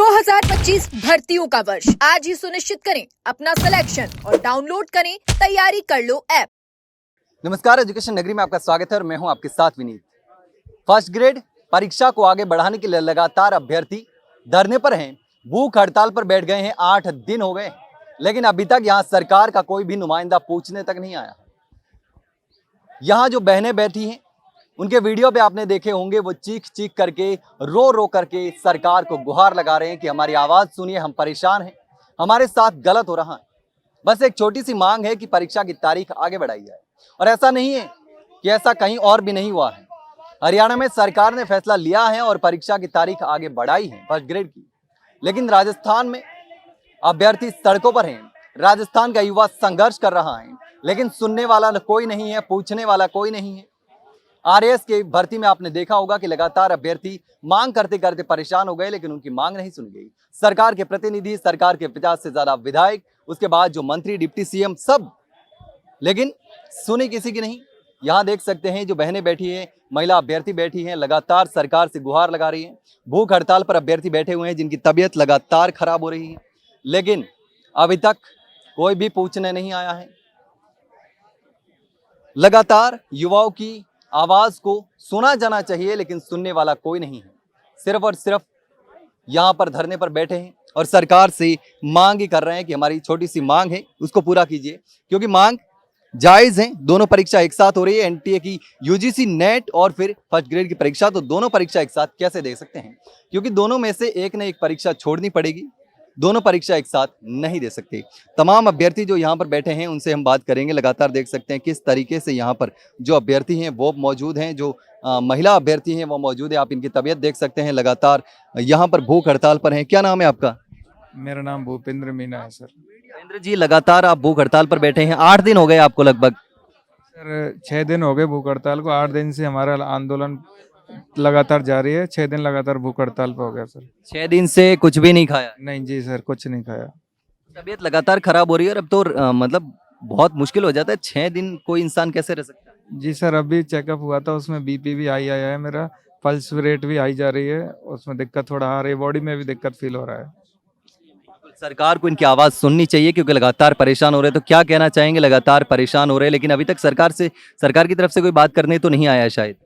2025 भर्तियों का वर्ष आज ही सुनिश्चित करें अपना सिलेक्शन और डाउनलोड करें तैयारी कर लो ऐप। नमस्कार, एजुकेशन नगरी में आपका स्वागत है और मैं हूं आपके साथ विनीत। फर्स्ट ग्रेड परीक्षा को आगे बढ़ाने के लिए लगातार अभ्यर्थी धरने पर हैं, भूख हड़ताल पर बैठ गए हैं। 8 दिन हो गए, लेकिन अभी तक यहां सरकार का कोई भी नुमाइंदा पूछने तक नहीं आया। यहां जो बहनें बैठी हैं, उनके वीडियो पे आपने देखे होंगे, वो चीख चीख करके, रो रो करके सरकार को गुहार लगा रहे हैं कि हमारी आवाज़ सुनिए, हम परेशान हैं, हमारे साथ गलत हो रहा है। बस एक छोटी सी मांग है कि परीक्षा की तारीख आगे बढ़ाई जाए। और ऐसा नहीं है कि ऐसा कहीं और भी नहीं हुआ है। हरियाणा में सरकार ने फैसला लिया है और परीक्षा की तारीख आगे बढ़ाई है फर्स्ट ग्रेड की, लेकिन राजस्थान में अभ्यर्थी सड़कों पर हैं। राजस्थान का युवा संघर्ष कर रहा है, लेकिन सुनने वाला कोई नहीं है, पूछने वाला कोई नहीं है। आरएएस के भर्ती में आपने देखा होगा कि लगातार अभ्यर्थी मांग करते करते परेशान हो गए, लेकिन उनकी मांग नहीं सुनी गई। सरकार के प्रतिनिधि, सरकार के 50 से ज्यादा विधायक, उसके बाद जो मंत्री, डिप्टी सीएम, सब, लेकिन सुनी किसी की नहीं। यहाँ देख सकते हैं जो बहनें बैठी हैं, महिला अभ्यर्थी बैठी हैं, लगातार सरकार से गुहार लगा रही हैं। भूख हड़ताल पर अभ्यर्थी बैठे हुए हैं जिनकी तबीयत लगातार खराब हो रही है, लेकिन अभी तक कोई भी पूछने नहीं आया है। लगातार युवाओं की आवाज को सुना जाना चाहिए, लेकिन सुनने वाला कोई नहीं है। सिर्फ और सिर्फ यहाँ पर धरने पर बैठे हैं और सरकार से मांग ही कर रहे हैं कि हमारी छोटी सी मांग है, उसको पूरा कीजिए, क्योंकि मांग जायज है। दोनों परीक्षा एक साथ हो रही है, एनटीए की यूजीसी नेट और फिर फर्स्ट ग्रेड की परीक्षा, तो दोनों परीक्षा एक साथ कैसे दे सकते हैं, क्योंकि दोनों में से एक न एक परीक्षा छोड़नी पड़ेगी। दोनों परीक्षा एक साथ नहीं दे सकते। तमाम अभ्यर्थी जो यहाँ पर बैठे हैं उनसे हम बात करेंगे। लगातार देख सकते हैं किस तरीके से यहाँ पर जो अभ्यर्थी हैं वो मौजूद हैं, जो महिला अभ्यर्थी हैं वो मौजूद है। आप इनकी तबीयत देख सकते हैं, लगातार यहाँ पर भूख हड़ताल पर हैं। क्या नाम है आपका? मेरा नाम भूपेंद्र मीना है सर। भूपेंद्र जी, लगातार आप भूख हड़ताल पर बैठे हैं, 8 दिन हो गए आपको लगभग? सर 6 दिन हो गए भूख हड़ताल को। 8 दिन से हमारा आंदोलन लगातार जारी है। 6 दिन लगातार भूख हड़ताल पर हो गया सर। 6 दिन से कुछ भी नहीं खाया? नहीं जी सर, कुछ नहीं खाया। तबीयत लगातार खराब हो रही है और अब तो मतलब बहुत मुश्किल हो जाता है। 6 दिन कोई इंसान कैसे रह सकता है? जी सर, अभी चेकअप हुआ था, उसमें बीपी भी हाई आया है, मेरा पल्स रेट भी हाई जा रही है, उसमें दिक्कत थोड़ा आ रही है, बॉडी में भी दिक्कत फील हो रहा है। सरकार को इनकी आवाज़ सुननी चाहिए, क्योंकि लगातार परेशान हो रहे हैं। तो क्या कहना चाहेंगे? लगातार परेशान हो रहे हैं, लेकिन अभी तक सरकार की तरफ से कोई बात करने तो नहीं आया शायद।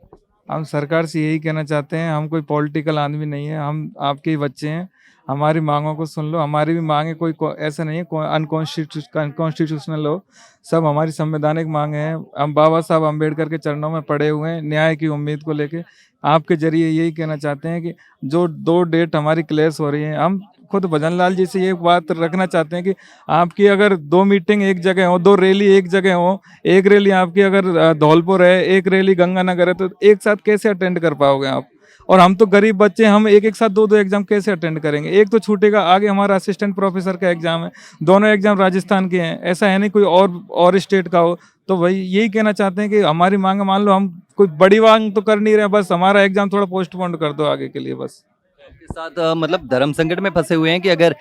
हम सरकार से यही कहना चाहते हैं, हम कोई पॉलिटिकल आदमी नहीं है, हम आपके ही बच्चे हैं, हमारी मांगों को सुन लो। हमारी भी मांगे कोई ऐसा नहीं है कोई अनकॉन्स्टिट्यूशनल हो, सब हमारी संवैधानिक मांगे हैं। हम बाबा साहब अम्बेडकर के चरणों में पड़े हुए हैं न्याय की उम्मीद को लेके। आपके जरिए यही कहना चाहते हैं कि जो 2 डेट हमारी क्लैश हो रही है, हम खुद भजन लाल जी से ये बात रखना चाहते हैं कि आपकी अगर 2 मीटिंग एक जगह हो, 2 रैली एक जगह हो, एक रैली आपकी अगर धौलपुर है, एक रैली गंगानगर है, तो एक साथ कैसे अटेंड कर पाओगे आप? और हम तो गरीब बच्चे, हम एक साथ 2 एग्जाम कैसे अटेंड करेंगे? एक तो छूटेगा, आगे हमारा असिस्टेंट प्रोफेसर का एग्जाम है, दोनों एग्जाम राजस्थान के हैं, ऐसा है नहीं कोई और स्टेट का हो। तो वही यही कहना चाहते हैं कि हमारी मांग, मान लो हम कोई बड़ी मांग तो कर नहीं रहे, बस हमारा एग्जाम थोड़ा पोस्टपोन कर दो आगे के लिए बस। के साथ मतलब धर्म संकट में फंसे हुए हैं कि अगर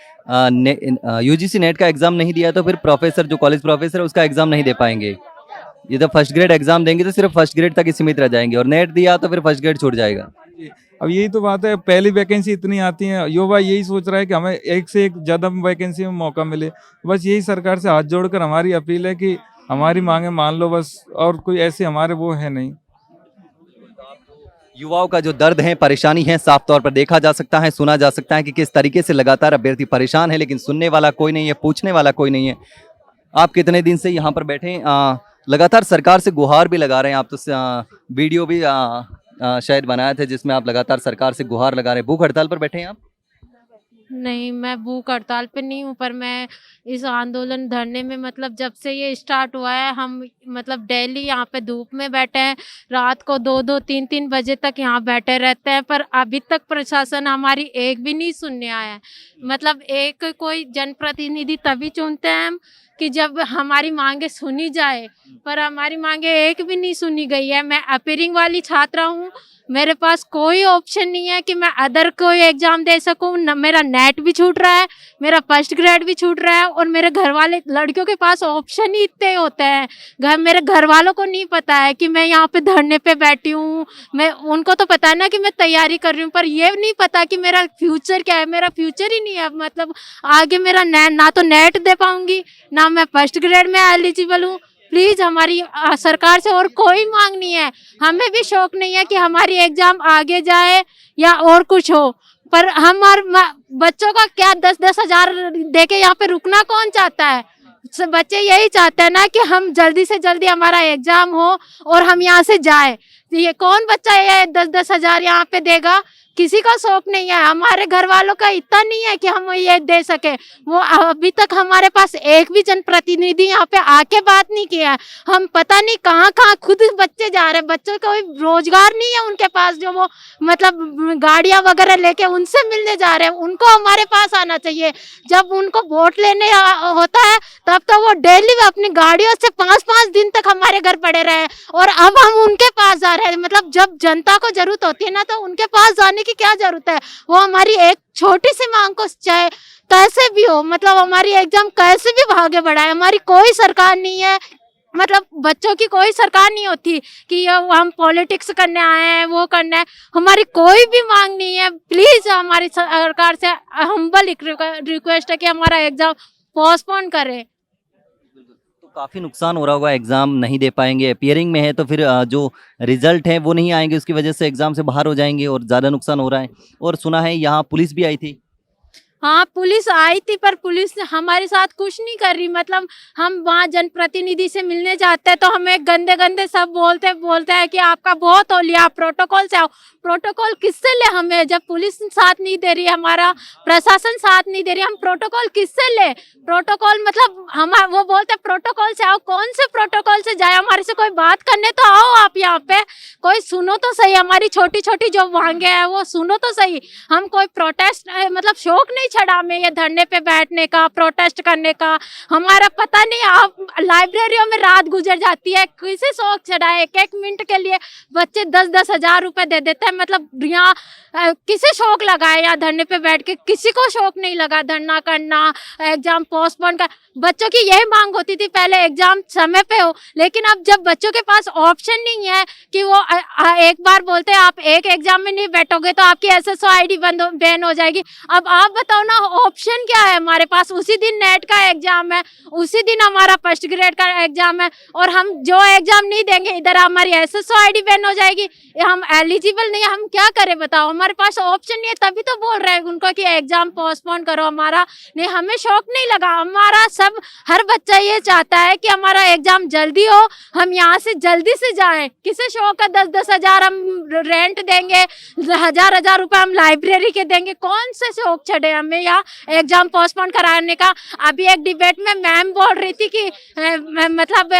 यूजीसी नेट का एग्जाम नहीं दिया तो फिर प्रोफेसर, जो कॉलेज प्रोफेसर है, उसका एग्जाम नहीं दे पाएंगे। ये तो फर्स्ट ग्रेड एग्जाम देंगे तो सिर्फ फर्स्ट ग्रेड तक ही सीमित रह जाएंगे, और नेट दिया तो फिर फर्स्ट ग्रेड छूट जाएगा। अब यही तो बात है, पहली वैकेंसी इतनी आती है, युवा यही सोच रहा है कि हमें एक से एक ज़्यादा वैकेंसी में मौका मिले। बस यही सरकार से हाथ जोड़कर हमारी अपील है कि हमारी मांगे मान लो बस, और कोई ऐसे हमारे वो है नहीं। युवाओं का जो दर्द है, परेशानी है, साफ तौर पर देखा जा सकता है, सुना जा सकता है कि किस तरीके से लगातार अभ्यर्थी परेशान है, लेकिन सुनने वाला कोई नहीं है, पूछने वाला कोई नहीं है। आप कितने दिन से यहाँ पर बैठे हैं? लगातार सरकार से गुहार भी लगा रहे हैं आप, तो वीडियो भी शायद बनाए थे जिसमें आप लगातार सरकार से गुहार लगा रहे हैं। भूख हड़ताल पर बैठे हैं आप? नहीं, मैं भूख हड़ताल पे नहीं हूँ, पर मैं इस आंदोलन धरने में, मतलब जब से ये स्टार्ट हुआ है, हम मतलब डेली यहाँ पे धूप में बैठे हैं, रात को 2-2, 3-3 बजे तक यहाँ बैठे रहते हैं, पर अभी तक प्रशासन हमारी एक भी नहीं सुनने आया है। मतलब एक कोई जनप्रतिनिधि तभी चुनते हैं हम कि जब हमारी मांगे सुनी जाए, पर हमारी मांगे एक भी नहीं सुनी गई है। मैं अपीयरिंग वाली छात्रा हूँ, मेरे पास कोई ऑप्शन नहीं है कि मैं अदर कोई एग्जाम दे सकूं। मेरा नेट भी छूट रहा है, मेरा फर्स्ट ग्रेड भी छूट रहा है, और मेरे घर वाले लड़कियों के पास ऑप्शन ही इतने होते हैं। मेरे घर वालों को नहीं पता है कि मैं यहाँ पे धरने पे बैठी हूँ। मैं उनको तो पता है ना कि मैं तैयारी कर रही हूँ, पर ये नहीं पता कि मेरा फ्यूचर क्या है। मेरा फ्यूचर ही नहीं है, मतलब आगे मेरा ना तो नेट दे पाऊंगी, ना मैं फर्स्ट ग्रेड में एलिजिबल हूँ। प्लीज हमारी सरकार से और कोई मांग नहीं है, हमें भी शौक नहीं है कि हमारी एग्जाम आगे जाए या और कुछ हो, पर हमारे बच्चों का क्या 10-10 हजार देके यहाँ पे रुकना कौन चाहता है। बच्चे यही चाहते हैं ना कि हम जल्दी से जल्दी हमारा एग्जाम हो और हम यहाँ से जाए। ये कौन बच्चा ये 10-10 हजार यहाँ पे देगा, किसी का शौक नहीं है। हमारे घर वालों का इतना नहीं है कि हम ये दे सके। वो अभी तक हमारे पास एक भी जनप्रतिनिधि यहाँ पे आके बात नहीं किया है। हम पता नहीं कहाँ कहाँ खुद बच्चे जा रहे हैं, बच्चों को कोई रोजगार नहीं है उनके पास, जो वो मतलब गाड़ियां वगैरह लेके उनसे मिलने जा रहे हैं। उनको हमारे पास आना चाहिए। जब उनको वोट लेने होता है तब तो वो डेली अपनी गाड़ियों से 5-5 दिन तक हमारे घर पड़े रहे, और अब हम उनके पास जा रहे हैं। मतलब जब जनता को जरूरत होती है ना, तो उनके पास जाने की क्या जरूरत है। वो हमारी एक छोटी सी मांग को चाहे कैसे भी हो, मतलब हमारी एग्जाम कैसे भी आगे बढ़ाए। हमारी कोई सरकार नहीं है, मतलब बच्चों की कोई सरकार नहीं होती कि हम पॉलिटिक्स करने आए हैं, वो करना है। हमारी कोई भी मांग नहीं है। प्लीज हमारी सरकार से हम्बल रिक्वेस्ट है कि हमारा एग्जाम पोस्टपोन करे। तो काफी नुकसान हो रहा होगा, एग्जाम नहीं दे पाएंगे, अपियरिंग में है तो फिर जो रिजल्ट है वो नहीं आएंगे, उसकी वजह से एग्जाम से बाहर हो जाएंगे और ज्यादा नुकसान हो रहा है। और सुना है यहाँ पुलिस भी आई थी। हाँ, पुलिस आई थी, पर पुलिस हमारे साथ कुछ नहीं कर रही। मतलब हम वहाँ जनप्रतिनिधि से मिलने जाते हैं तो हमें गंदे गंदे सब बोलते हैं कि आपका बहुत हो लिया, आप प्रोटोकॉल से आओ। प्रोटोकॉल किससे ले हमें, जब पुलिस साथ नहीं दे रही, हमारा प्रशासन साथ नहीं दे रही, हम प्रोटोकॉल किससे ले। प्रोटोकॉल मतलब हम वो बोलते हैं प्रोटोकॉल से आओ, कौन से प्रोटोकॉल से जाए। हमारे से कोई बात करने तो आओ आप यहाँ पे, कोई सुनो तो सही। हमारी छोटी छोटी जो मांगे हैं वो सुनो तो सही। हम कोई प्रोटेस्ट मतलब शौक नहीं छड़ा हमें ये धरने पे बैठने का, प्रोटेस्ट करने का। हमारा पता नहीं, आप लाइब्रेरियों में रात गुजर जाती है, किसी शौक चढ़ा है। 1-1 मिनट के लिए बच्चे 10-10 हजार रुपए दे देते हैं। मतलब यहाँ किसे शौक लगा है यहाँ धरने पे बैठ के, किसी को शौक नहीं लगा धरना करना, एग्जाम पोस्टपोन कर। बच्चों की यही मांग होती थी पहले, एग्जाम समय पे हो। लेकिन अब जब बच्चों के पास ऑप्शन नहीं है कि वो एक बार बोलते हैं आप एक एग्जाम में नहीं बैठोगे तो आपकी SSO ID बैन हो जाएगी। अब आप बताओ ना, ऑप्शन क्या है हमारे पास। उसी दिन नेट का एग्जाम है, उसी दिन हमारा फर्स्ट ग्रेड का एग्जाम है, और हम जो एग्जाम नहीं देंगे इधर हमारी SSO ID बैन हो जाएगी। हम एलिजिबल नहीं, हम क्या करें बताओ। हमारे पास ऑप्शन नहीं है, तभी तो बोल रहे हैं उनको कि एग्जाम पोस्टपोन करो। हमारा नहीं, हमें शौक नहीं लगा। हमारा सब हर बच्चा ये चाहता है कि हमारा एग्जाम जल्दी हो, हम यहाँ से जल्दी से जाएं। किसे शौक है 10-10 हजार हम रेंट देंगे, 1000-1000 रुपए हम लाइब्रेरी के देंगे। कौन से शौक चढ़े हमें यहाँ एग्जाम पोस्टपोन कराने का। अभी एक डिबेट में मैम बोल रही थी कि मतलब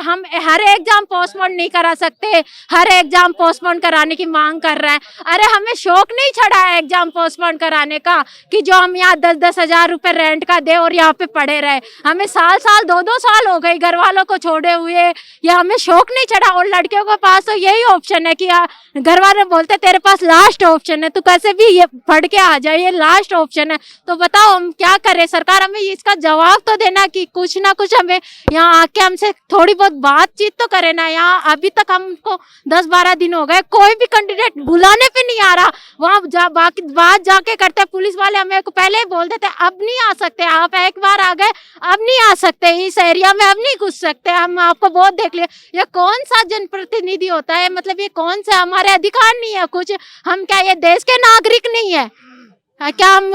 हम हर एग्जाम पोस्टपोन नहीं करा सकते, हर एग्जाम पोस्टपोन कराने की मांग कर रहा है। अरे हमें शौक नहीं चढ़ा है एग्जाम पोस्टपोन कराने का कि जो हम यहाँ 10-10 हजार रुपए रेंट का दे और यहाँ पे पड़े रहे। हमें साल 2-2 साल हो गए घर वालों को छोड़े हुए, ये हमें शौक नहीं चढ़ा। और लड़कियों के पास तो यही ऑप्शन है कि घर वाले बोलते तेरे पास लास्ट ऑप्शन है, तू कैसे भी ये पढ़ के आ जाए, ये लास्ट ऑप्शन है। तो बताओ हम क्या करें। सरकार हमें इसका जवाब तो देना कि कुछ ना कुछ हमें यहाँ आके हमसे थोड़ी बहुत बातचीत तो करे ना। यहाँ अभी तक हमको 10-12 दिन हो गए, कोई भी कैंडिडेट बुलाने पे नहीं आ रहा। वहाँ बाकी बात जाके करते, पुलिस वाले हमें पहले ही बोल देते अब नहीं आ सकते, आप एक बार आ गए अब नहीं आ सकते, इस एरिया में अब नहीं घुस सकते, हम आपको बहुत देख लिया। ये कौन सा जनप्रतिनिधि होता है, मतलब ये कौन से हमारे अधिकार नहीं है कुछ। हम क्या ये देश के नागरिक नहीं है क्या? हम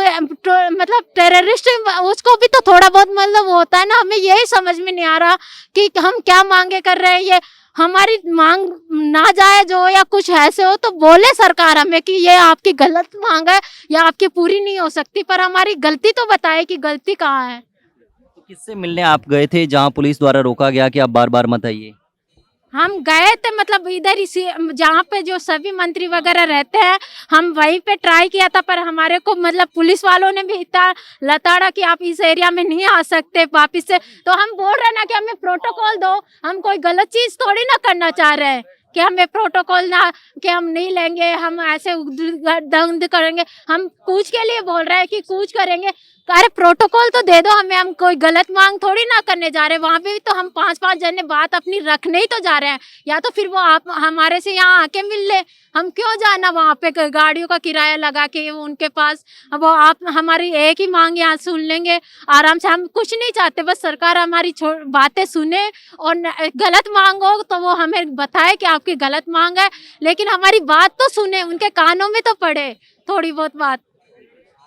मतलब टेररिस्ट, उसको भी तो थोड़ा बहुत मतलब होता है ना। हमें यही समझ में नहीं आ रहा कि हम क्या मांगे कर रहे हैं। ये हमारी मांग ना जायज हो या कुछ ऐसे हो तो बोले सरकार हमें कि ये आपकी गलत मांग है या आपकी पूरी नहीं हो सकती, पर हमारी गलती तो बताए कि गलती कहाँ है। तो किससे मिलने आप गए थे जहाँ पुलिस द्वारा रोका गया कि आप बार बार मत आइए? हम गए थे मतलब इधर इसी जहाँ पे जो सभी मंत्री वगैरह रहते हैं, हम वहीं पे ट्राई किया था, पर हमारे को मतलब पुलिस वालों ने भी इतना लताड़ा कि आप इस एरिया में नहीं आ सकते वापिस से। तो हम बोल रहे हैं ना कि हमें प्रोटोकॉल दो, हम कोई गलत चीज थोड़ी ना करना चाह रहे हैं कि हमें प्रोटोकॉल ना, कि हम नहीं लेंगे, हम ऐसे दंड करेंगे। हम कूच के लिए बोल रहे हैं कि कूच करेंगे। अरे प्रोटोकॉल तो दे दो हमें, हम कोई गलत मांग थोड़ी ना करने जा रहे हैं। वहाँ पे भी तो हम 5-5 जने बात अपनी रखने ही तो जा रहे हैं। या तो फिर वो आप हमारे से यहाँ आके मिल ले, हम क्यों जाना वहाँ पे गाड़ियों का किराया लगा के उनके पास। अब वो आप हमारी एक ही मांग यहाँ सुन लेंगे आराम से। हम कुछ नहीं चाहते, बस सरकार हमारी बातें सुने और गलत मांग हो तो वो हमें बताए कि आपकी गलत मांग है, लेकिन हमारी बात तो सुने, उनके कानों में तो पड़े थोड़ी बहुत बात।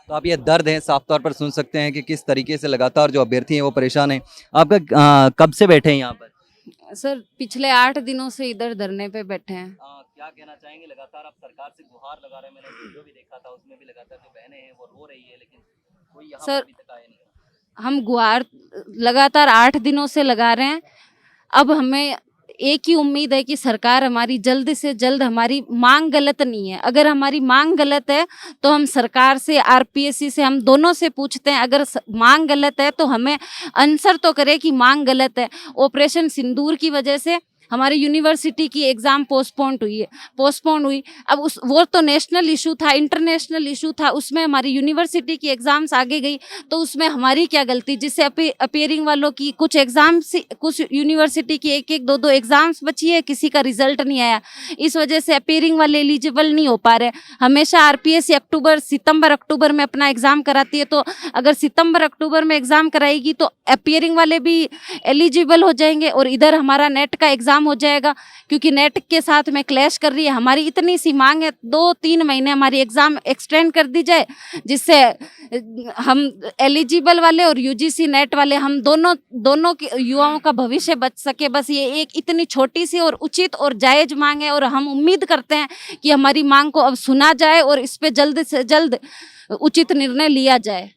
तो आप ये दर्द है साफ तौर पर सुन सकते हैं कि किस तरीके से लगातार जो अभ्यर्थी हैं वो परेशान हैं। आपका कब से बैठे हैं यहाँ पर? सर पिछले 8 दिनों से इधर धरने पे बैठे हैं। क्या कहना चाहेंगे? लगातार आप सरकार से गुहार लगा रहे हैं, मैंने वीडियो भी देखा था, उसमें भी लगातार जो बहनें हैं वो रो रही है, लेकिन कोई यहाँ सर, पर अभी तक आया नहीं। हम गुहार लगातार 8 दिनों से लगा रहे हैं। अब हमें एक ही उम्मीद है कि सरकार हमारी जल्द से जल्द, हमारी मांग गलत नहीं है, अगर हमारी मांग गलत है तो हम सरकार से, आरपीएससी से, हम दोनों से पूछते हैं। अगर मांग गलत है तो हमें आंसर तो करे कि मांग गलत है। ऑपरेशन सिंदूर की वजह से हमारी यूनिवर्सिटी की एग्ज़ाम पोस्टपोन हुई। अब वो तो नेशनल इशू था, इंटरनेशनल इशू था, उसमें हमारी यूनिवर्सिटी की एग्ज़ाम्स आगे गई, तो उसमें हमारी क्या गलती? जिससे अपेयरिंग वालों की कुछ एग्ज़ाम्स, कुछ यूनिवर्सिटी की 1-1, 2-2 एग्ज़ाम्स बची है, किसी का रिजल्ट नहीं आया। इस वजह से अपेयरिंग वाले एलिजिबल नहीं हो पा रहे। हमेशा आरपीएससी सितंबर-अक्टूबर में अपना एग्ज़ाम कराती है, तो अगर सितंबर-अक्टूबर में एग्ज़ाम कराएगी तो अपेयरिंग वाले भी एलिजिबल हो जाएंगे और इधर हमारा नेट का एग्ज़ाम हो जाएगा, क्योंकि नेट के साथ में क्लैश कर रही है। हमारी इतनी सी मांग है, 2-3 महीने हमारी एग्ज़ाम एक्सटेंड कर दी जाए, जिससे हम एलिजिबल वाले और यूजीसी नेट वाले, हम दोनों के युवाओं का भविष्य बच सके। बस ये एक इतनी छोटी सी और उचित और जायज़ मांग है, और हम उम्मीद करते हैं कि हमारी मांग को अब सुना जाए और इस पे जल्द से जल्द उचित निर्णय लिया जाए।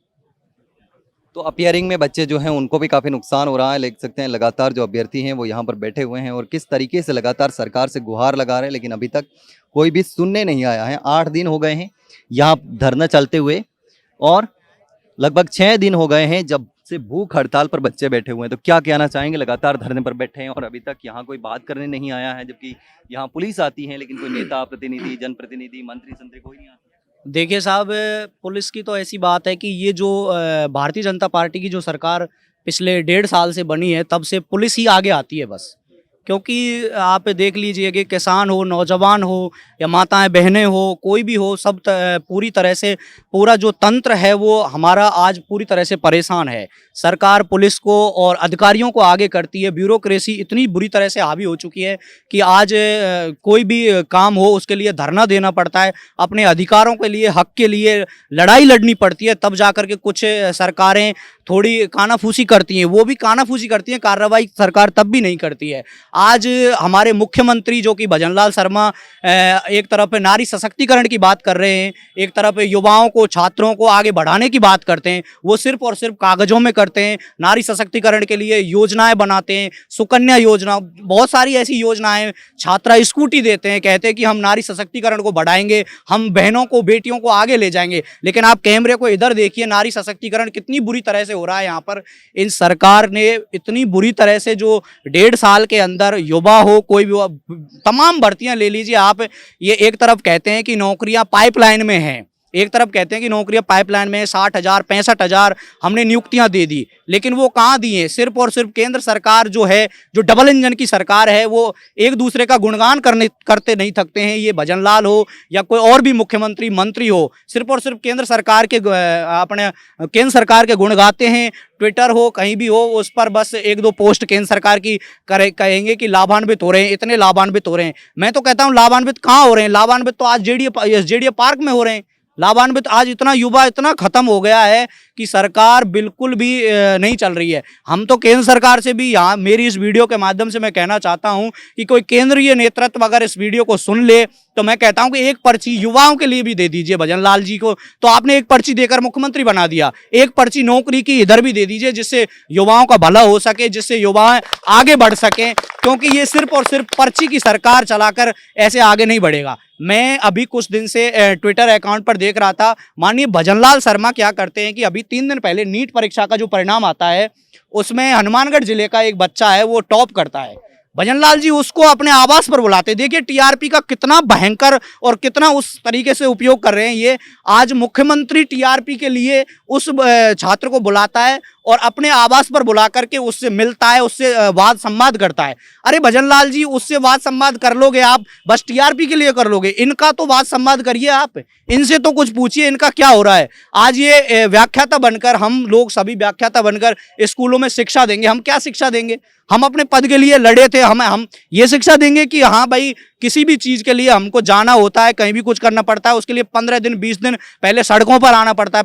तो अपियरिंग में बच्चे जो हैं उनको भी काफ़ी नुकसान हो रहा है। देख सकते हैं लगातार जो अभ्यर्थी हैं वो यहाँ पर बैठे हुए हैं और किस तरीके से लगातार सरकार से गुहार लगा रहे हैं, लेकिन अभी तक कोई भी सुनने नहीं आया है। 8 दिन हो गए हैं यहाँ धरना चलते हुए और लगभग 6 दिन हो गए हैं जब से भूख हड़ताल पर बच्चे बैठे हुए हैं। तो क्या कहना चाहेंगे? लगातार धरने पर बैठे हैं और अभी तक यहाँ कोई बात करने नहीं आया है, जबकि यहाँ पुलिस आती है लेकिन कोई नेता प्रतिनिधि, जनप्रतिनिधि, मंत्री संतरी कोई नहीं आता। देखिए साहब, पुलिस की तो ऐसी बात है कि ये जो भारतीय जनता पार्टी की जो सरकार पिछले 1.5 साल से बनी है, तब से पुलिस ही आगे आती है बस। क्योंकि आप देख लीजिए कि किसान हो, नौजवान हो या माताएं बहनें हो, कोई भी हो, सब पूरी तरह से पूरा जो तंत्र है वो हमारा आज पूरी तरह से परेशान है। सरकार पुलिस को और अधिकारियों को आगे करती है। ब्यूरोक्रेसी इतनी बुरी तरह से हावी हो चुकी है कि आज कोई भी काम हो उसके लिए धरना देना पड़ता है, अपने अधिकारों के लिए, हक के लिए लड़ाई लड़नी पड़ती है, तब जाकर के कुछ सरकारें थोड़ी कानाफूसी करती हैं। वो भी कानाफूसी करती हैं, कार्रवाई सरकार तब भी नहीं करती है। आज हमारे मुख्यमंत्री जो कि भजनलाल शर्मा एक तरफ नारी सशक्तिकरण की बात कर रहे हैं, एक तरफ युवाओं को, छात्रों को आगे बढ़ाने की बात करते हैं। वो सिर्फ और सिर्फ कागजों में करते हैं। नारी सशक्तिकरण के लिए योजनाएं बनाते हैं, सुकन्या योजना, बहुत सारी ऐसी योजनाएं, छात्रा स्कूटी देते हैं, कहते हैं कि हम नारी सशक्तिकरण को बढ़ाएंगे, हम बहनों को, बेटियों को आगे ले जाएंगे। लेकिन आप कैमरे को इधर देखिए, नारी सशक्तिकरण कितनी बुरी तरह से हो रहा है यहाँ पर। इन सरकार ने इतनी बुरी तरह से जो 1.5 साल के अंदर युवा हो, कोई भी, तमाम भर्तियां ले लीजिए आप। ये एक तरफ कहते हैं कि नौकरियां पाइपलाइन में हैं, एक तरफ कहते हैं कि नौकरियां पाइपलाइन में 60,000 65,000 हमने नियुक्तियां दे दी, लेकिन वो कहाँ दी हैं? सिर्फ और सिर्फ केंद्र सरकार जो है, जो डबल इंजन की सरकार है, वो एक दूसरे का गुणगान करते नहीं थकते हैं। ये भजनलाल हो या कोई और भी मुख्यमंत्री, मंत्री हो, सिर्फ और सिर्फ केंद्र सरकार के गुण गाते हैं। ट्विटर हो, कहीं भी हो, उस पर बस 1-2 पोस्ट केंद्र सरकार की कहेंगे कि लाभान्वित हो रहे हैं, इतने लाभान्वित हो रहे हैं। मैं तो कहता हूँ लाभान्वित कहाँ हो रहे हैं? लाभान्वित तो आज जेडीए पार्क में हो रहे हैं। लाभान्वित आज इतना युवा इतना खत्म हो गया है कि सरकार बिल्कुल भी नहीं चल रही है। हम तो केंद्र सरकार से भी, यहाँ मेरी इस वीडियो के माध्यम से मैं कहना चाहता हूँ कि कोई केंद्रीय नेतृत्व अगर इस वीडियो को सुन ले तो मैं कहता हूं कि एक पर्ची युवाओं के लिए भी दे दीजिए। भजनलाल जी को तो आपने एक पर्ची देकर मुख्यमंत्री बना दिया, एक पर्ची नौकरी की इधर भी दे दीजिए, जिससे युवाओं का भला हो सके, जिससे युवा आगे बढ़ सकें। क्योंकि ये सिर्फ और सिर्फ पर्ची की सरकार चलाकर ऐसे आगे नहीं बढ़ेगा। मैं अभी कुछ दिन से ट्विटर अकाउंट पर देख रहा था, माननीय भजनलाल शर्मा क्या करते हैं कि अभी 3 दिन पहले नीट परीक्षा का जो परिणाम आता है उसमें हनुमानगढ़ जिले का एक बच्चा है वो टॉप करता है। भजनलाल जी उसको अपने आवास पर बुलाते। देखिए टीआरपी का कितना भयंकर और कितना उस तरीके से उपयोग कर रहे हैं ये। आज मुख्यमंत्री टीआरपी के लिए उस छात्र को बुलाता है और अपने आवास पर बुला करके उससे मिलता है, उससे वाद संवाद करता है। अरे भजनलाल जी, उससे वाद संवाद कर लोगे आप, बस टीआरपी के लिए कर लोगे? इनका तो वाद संवाद करिए आप, इनसे तो कुछ पूछिए इनका क्या हो रहा है। आज ये व्याख्याता बनकर, हम लोग सभी व्याख्याता बनकर स्कूलों में शिक्षा देंगे। हम क्या शिक्षा देंगे? हम अपने पद के लिए लड़े थे, हम ये शिक्षा देंगे कि हाँ भाई किसी भी चीज़ के लिए हमको जाना होता है, कहीं भी कुछ करना पड़ता है, उसके लिए 15 दिन 20 दिन पहले सड़कों पर आना पड़ता है,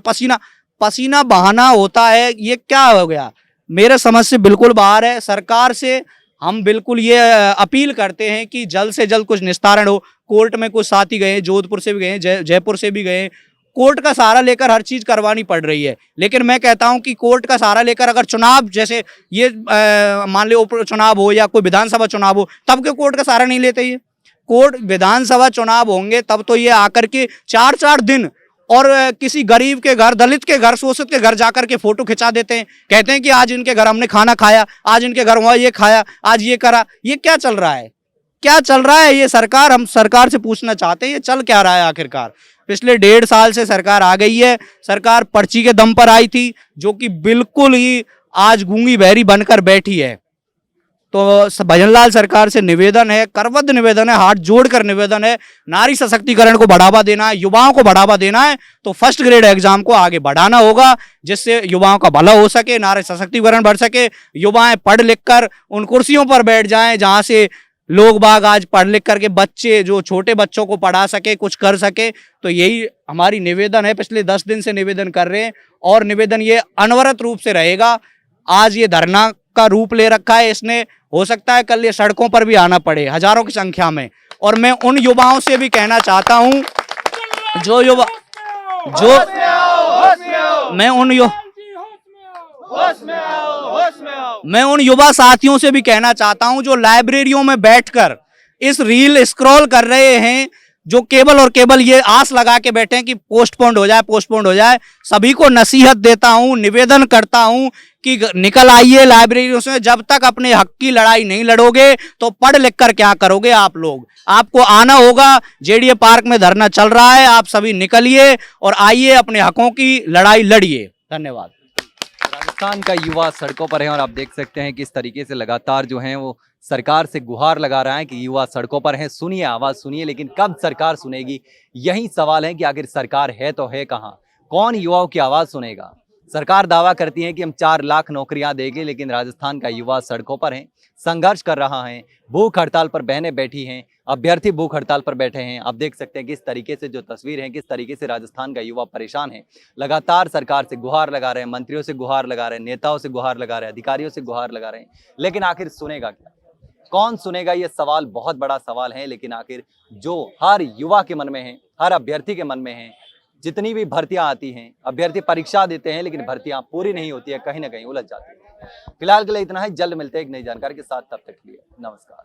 पसीना बहाना होता है। ये क्या हो गया? मेरे समझ से बिल्कुल बाहर है। सरकार से हम बिल्कुल ये अपील करते हैं कि जल्द से जल्द कुछ निस्तारण हो। कोर्ट में कुछ साथी गए, जोधपुर से भी गए, जयपुर से भी गए, कोर्ट का सहारा लेकर हर चीज़ करवानी पड़ रही है। लेकिन मैं कहता हूं कि कोर्ट का सहारा लेकर अगर चुनाव, जैसे ये मान लो उप चुनाव हो या कोई विधानसभा चुनाव हो, तब के कोर्ट का सहारा नहीं लेते। ये कोर्ट, विधानसभा चुनाव होंगे तब तो ये आकर के 4-4 दिन और किसी गरीब के घर, दलित के घर, शोषित के घर जाकर के फोटो खिंचा देते हैं। कहते हैं कि आज इनके घर हमने खाना खाया, आज इनके घर वहाँ ये खाया, आज ये करा। ये क्या चल रहा है? क्या चल रहा है ये सरकार? हम सरकार से पूछना चाहते हैं ये चल क्या रहा है आखिरकार। पिछले 1.5 साल से सरकार आ गई है। सरकार पर्ची के दम पर आई थी, जो कि बिल्कुल ही आज गूंगी बहरी बनकर बैठी है। तो भजनलाल सरकार से निवेदन है, करबद्ध निवेदन है, हाथ जोड़कर निवेदन है, नारी सशक्तिकरण को बढ़ावा देना है, युवाओं को बढ़ावा देना है, तो फर्स्ट ग्रेड एग्जाम को आगे बढ़ाना होगा, जिससे युवाओं का भला हो सके, नारी सशक्तिकरण बढ़ सके, युवाएं पढ़ लिख कर उन कुर्सियों पर बैठ जाएं जहां से लोग बाग आज पढ़ लिख करके बच्चे, जो छोटे बच्चों को पढ़ा सके, कुछ कर सके। तो यही हमारी निवेदन है। पिछले 10 दिन से निवेदन कर रहे हैं और निवेदन ये अनवरत रूप से रहेगा। आज ये धरना का रूप ले रखा है इसने, हो सकता है कल ये सड़कों पर भी आना पड़े हजारों की संख्या में। और मैं उन युवाओं से भी कहना चाहता हूं, मैं उन युवा साथियों से भी कहना चाहता हूं जो लाइब्रेरियों में बैठकर इस रील स्क्रॉल कर रहे हैं, जो केवल और केवल ये आस लगा के बैठे हैं कि पोस्टपोन्ड हो जाए। सभी को नसीहत देता हूं, निवेदन करता हूं कि निकल आइए लाइब्रेरियों से। जब तक अपने हक की लड़ाई नहीं लड़ोगे तो पढ़ लिख कर क्या करोगे आप लोग? आपको आना होगा। जेडीए पार्क में धरना चल रहा है, आप सभी निकलिए और आइए अपने हकों की लड़ाई लड़िए। धन्यवाद। राजस्थान का युवा सड़कों पर है और आप देख सकते हैं कि इस तरीके से लगातार जो है वो सरकार से गुहार लगा रहा है कि युवा सड़कों पर हैं, सुनिए, आवाज़ सुनिए। लेकिन कब सरकार सुनेगी, यही सवाल है कि आखिर सरकार है तो है कहाँ? कौन युवाओं की आवाज़ सुनेगा? सरकार दावा करती है कि हम 4 लाख नौकरियां देंगे, लेकिन राजस्थान का युवा सड़कों पर है, संघर्ष कर रहा है, भूख हड़ताल पर बहनें बैठी हैं, अभ्यर्थी भूख हड़ताल पर बैठे हैं। आप देख सकते हैं किस तरीके से जो तस्वीर है, किस तरीके से राजस्थान का युवा परेशान है। लगातार सरकार से गुहार लगा रहे हैं, मंत्रियों से गुहार लगा रहे हैं, नेताओं से गुहार लगा रहे हैं, अधिकारियों से गुहार लगा रहे हैं, लेकिन आखिर सुनेगा क्या? कौन सुनेगा? ये सवाल बहुत बड़ा सवाल है। लेकिन आखिर जो हर युवा के मन में है, हर अभ्यर्थी के मन में है, जितनी भी भर्तियां आती हैं, अभ्यर्थी परीक्षा देते हैं लेकिन भर्तियां पूरी नहीं होती है, कहीं ना कहीं उलझ जाती है। फिलहाल के लिए इतना ही, जल्द मिलते हैं एक नई जानकारी के साथ। तब तक के लिए नमस्कार।